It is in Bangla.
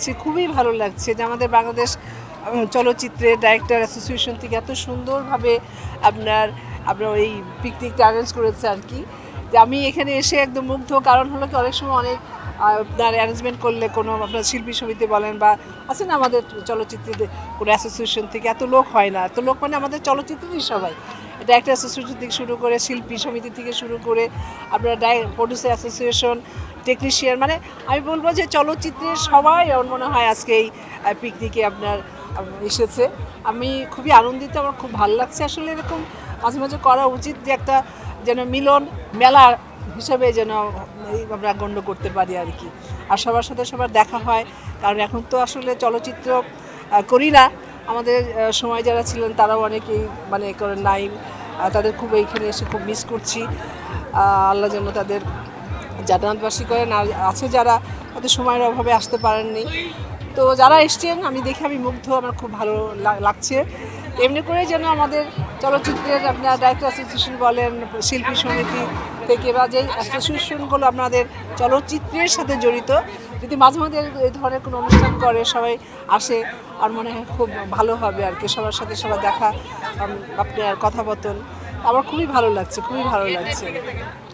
লাগছে, খুবই ভালো লাগছে যে আমাদের বাংলাদেশ চলচ্চিত্রের ডাইরেক্টর অ্যাসোসিয়েশন থেকে এত সুন্দরভাবে আপনার আপনার এই পিকনিকটা অ্যারেঞ্জ করেছে আর কি। যে আমি এখানে এসে একদম মুগ্ধ, কারণ হলো কি অনেক সময় অনেক আপনার অ্যারেঞ্জমেন্ট করলে কোনো আপনার শিল্পী সমিতি বলেন বা আছে না আমাদের চলচ্চিত্রের কোনো অ্যাসোসিয়েশন থেকে এত লোক হয় না, এত লোক মানে আমাদের চলচ্চিত্রেরই সবাই, ডাইরেক্টর অ্যাসোসিয়েশন থেকে শুরু করে শিল্পী সমিতি থেকে শুরু করে আপনার প্রডিউসার অ্যাসোসিয়েশন, টেকনিশিয়ান, মানে আমি বলবো যে চলচ্চিত্রের সবাই আমার মনে হয় আজকে এই পিকনিকে আপনার এসেছে। আমি খুবই আনন্দিত, আমার খুব ভালো লাগছে। আসলে এরকম মাঝে মাঝে করা উচিত, যে একটা যেন মিলন মেলা হিসাবে যেন আমরা গণ্য করতে পারি আর কি, আর সবার সাথে সবার দেখা হয়। কারণ এখন তো আসলে চলচ্চিত্র করি না, আমাদের সময় যারা ছিলেন তারাও অনেকেই মানে করেন নাই, তাদের খুব এইখানে এসে খুব মিস করছি। আল্লাহ যেন তাদের জান্নাতবাসী করেন। আর আছে যারা তাদের সময়ের অভাবে আসতে পারেননি, তো যারা এসছেন আমি দেখে আমি মুগ্ধ, আমার খুব ভালো লাগছে। এমনি করে যেন আমাদের চলচ্চিত্রের আপনার ডাইরেক্টর অ্যাসোসিয়েশন বলেন, শিল্পী সমিতি থেকে বা যে অ্যাসোসিয়েশনগুলো আপনাদের চলচ্চিত্রের সাথে জড়িত, যদি মাঝে মাঝে এই ধরনের কোনো অনুষ্ঠান করে সবাই আসে, আর মনে হয় খুব ভালো হবে আর কি, সবার সাথে সবার দেখা, আপনার কথাবার্তা আমার খুবই ভালো লাগছে, খুবই ভালো লাগছে।